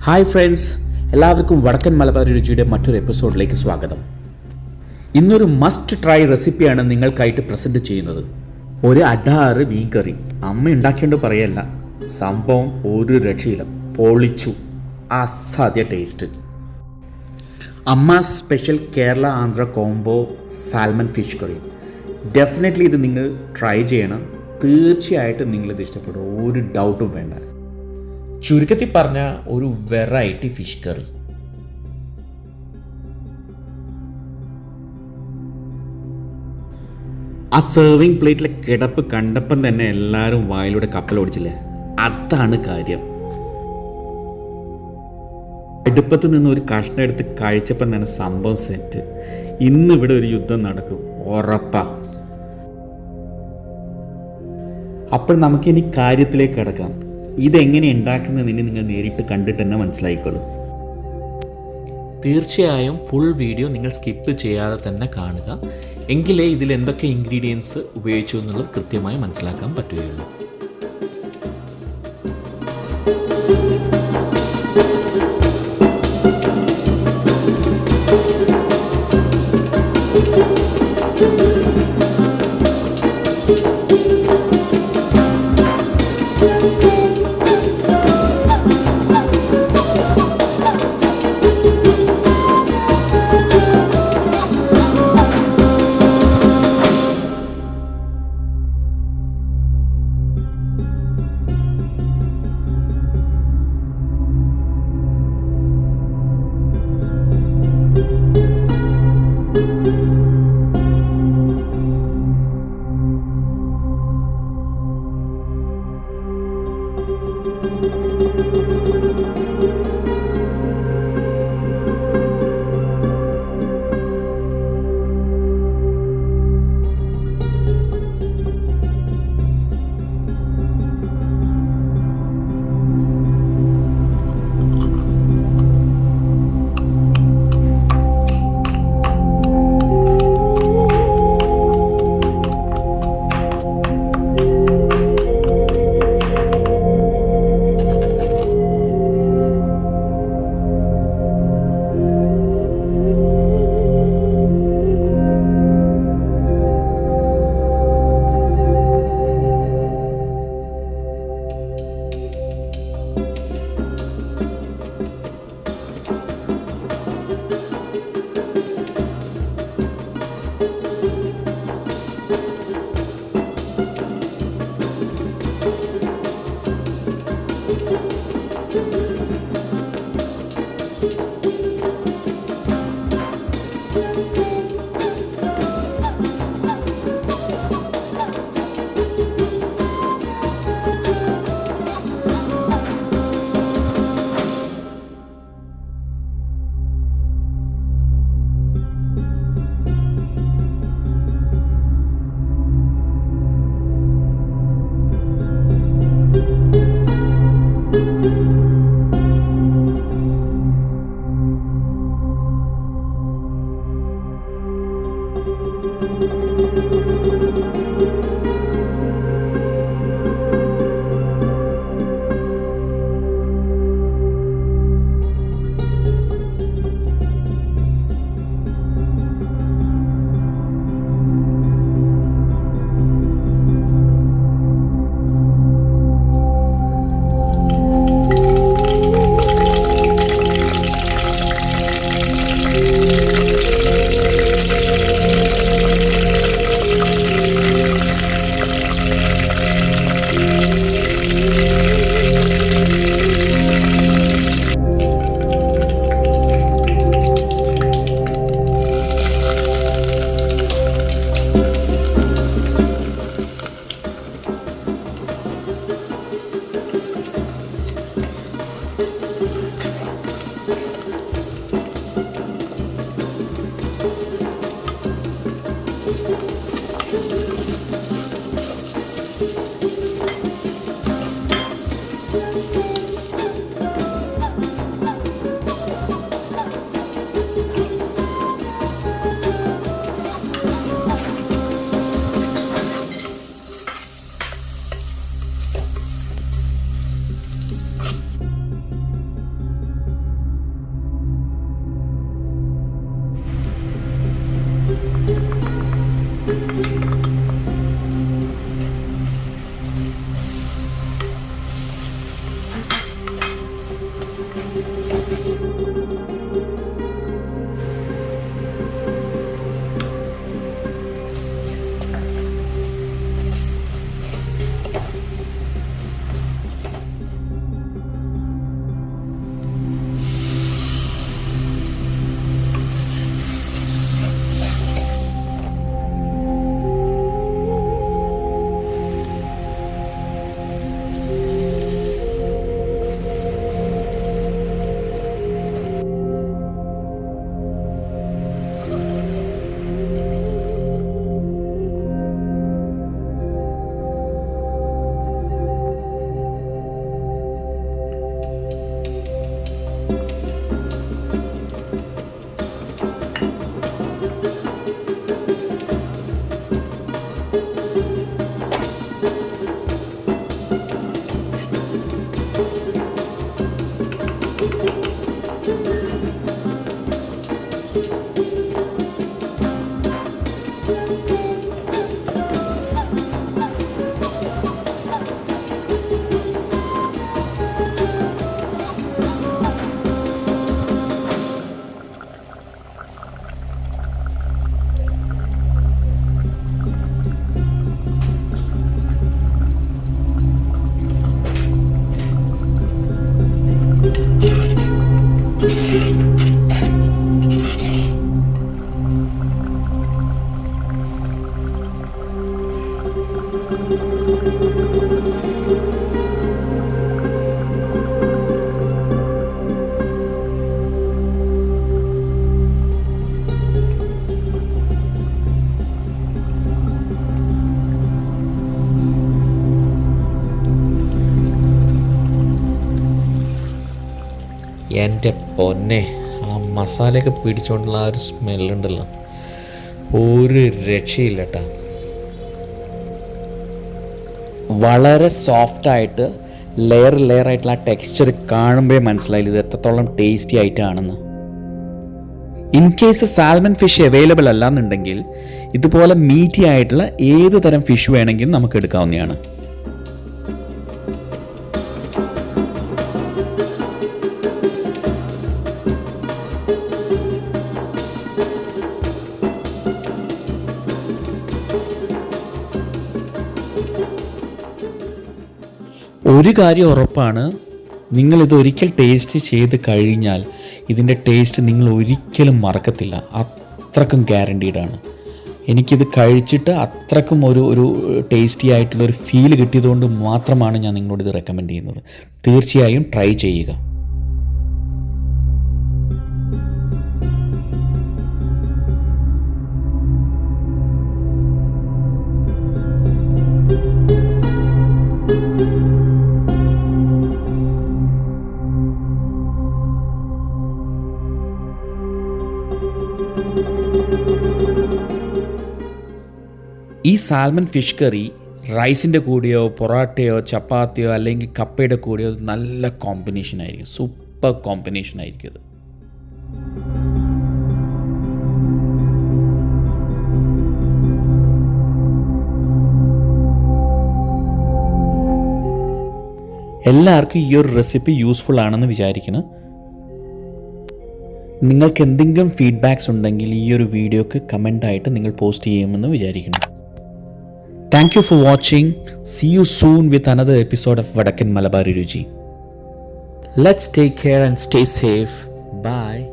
Hi friends, എല്ലാവർക്കും വടക്കൻ മലബാരി രുചിയുടെ മറ്റൊരു എപ്പിസോഡിലേക്ക് സ്വാഗതം. ഇന്നൊരു മസ്റ്റ് ട്രൈ റെസിപ്പിയാണ് നിങ്ങൾക്കായിട്ട് പ്രസൻറ്റ് ചെയ്യുന്നത്. ഒരു അടാറ് മീൻ കറി. അമ്മ ഉണ്ടാക്കിയോണ്ട് പറയല്ല, സംഭവം ഒരു രക്ഷയില്ല, പൊളിച്ചു. അസാധ്യ ടേസ്റ്റ്. അമ്മ special Kerala Andhra combo salmon fish curry. Definitely ഇത് നിങ്ങൾ ട്രൈ ചെയ്യണം. തീർച്ചയായിട്ടും നിങ്ങളിത് ഇഷ്ടപ്പെടും, ഒരു ഡൗട്ടും വേണ്ട. ചുരുക്കത്തിൽ പറഞ്ഞ ഒരു വെറൈറ്റി ഫിഷ് കറി. ആ സെർവിങ് പ്ലേറ്റിലെ കിടപ്പ് കണ്ടപ്പം തന്നെ എല്ലാവരും വായിലൂടെ കപ്പലോടിച്ചില്ലേ, അതാണ് കാര്യം. അടുപ്പത്ത് നിന്ന് ഒരു കഷ്ണം എടുത്ത് കഴിച്ചപ്പം തന്നെ സംഭവം സെറ്റ്. ഇന്നിവിടെ ഒരു യുദ്ധം നടക്കും, ഉറപ്പാ. അപ്പോൾ നമുക്കിനി കാര്യത്തിലേക്ക് കിടക്കാം. ഇതെങ്ങനെ ഉണ്ടാക്കുന്നതിന് നിങ്ങൾ നേരിട്ട് കണ്ടിട്ട് തന്നെ മനസ്സിലായിക്കോളൂ. തീർച്ചയായും ഫുൾ വീഡിയോ നിങ്ങൾ സ്കിപ്പ് ചെയ്യാതെ തന്നെ കാണുക. എങ്കിലേ ഇതിൽ എന്തൊക്കെ ഇൻഗ്രീഡിയൻസ് ഉപയോഗിച്ചു എന്നുള്ളത് കൃത്യമായി മനസ്സിലാക്കാൻ പറ്റുകയുള്ളൂ. എൻ്റെ പൊന്നെ, ആ മസാലയൊക്കെ പിടിച്ചുകൊണ്ടുള്ള ആ ഒരു സ്മെല്ലുണ്ടല്ലോ, ഒരു രക്ഷയില്ല കേട്ടോ. വളരെ സോഫ്റ്റായിട്ട് ലെയർ ആയിട്ടുള്ള ആ ടെക്സ്ചർ കാണുമ്പോഴേ മനസ്സിലായില്ല ഇത് എത്രത്തോളം ടേസ്റ്റി ആയിട്ടാണെന്ന്. In case salmon fish available അല്ലാന്നുണ്ടെങ്കിൽ ഇതുപോലെ മീറ്റി ആയിട്ടുള്ള ഏത് തരം ഫിഷ് വേണമെങ്കിലും നമുക്ക് എടുക്കാവുന്നതാണ്. ഒരു കാര്യം ഉറപ്പാണ്, നിങ്ങളിത് ഒരിക്കൽ ടേസ്റ്റ് ചെയ്ത് കഴിഞ്ഞാൽ ഇതിൻ്റെ ടേസ്റ്റ് നിങ്ങൾ ഒരിക്കലും മറക്കത്തില്ല. അത്രക്കും ഗ്യാരണ്ടീഡാണ്. എനിക്കിത് കഴിച്ചിട്ട് അത്രക്കും ഒരു ടേസ്റ്റി ആയിട്ടുള്ളൊരു ഫീൽ കിട്ടിയതുകൊണ്ട് മാത്രമാണ് ഞാൻ നിങ്ങളോട് ഇത് റെക്കമെൻഡ് ചെയ്യുന്നത്. തീർച്ചയായും ട്രൈ ചെയ്യുക. ഈ സാൽമൺ ഫിഷ് കറി റൈസിൻ്റെ കൂടെയോ പൊറോട്ടയോ ചപ്പാത്തിയോ അല്ലെങ്കിൽ കപ്പയുടെ കൂടെയോ നല്ല കോമ്പിനേഷൻ ആയിരിക്കും. സൂപ്പർ കോമ്പിനേഷൻ ആയിരിക്കും അത്. എല്ലാവർക്കും ഈ ഒരു റെസിപ്പി യൂസ്ഫുൾ ആണെന്ന് വിചാരിക്കുന്നു. നിങ്ങൾക്ക് എന്തെങ്കിലും ഫീഡ്ബാക്സ് ഉണ്ടെങ്കിൽ ഈ ഒരു വീഡിയോക്ക് കമൻ്റായിട്ട് നിങ്ങൾ പോസ്റ്റ് ചെയ്യുമെന്ന് വിചാരിക്കുന്നു. Thank you for watching. See you soon with another episode of Vadakkan Malabari Ruchi. Let's take care and stay safe. Bye.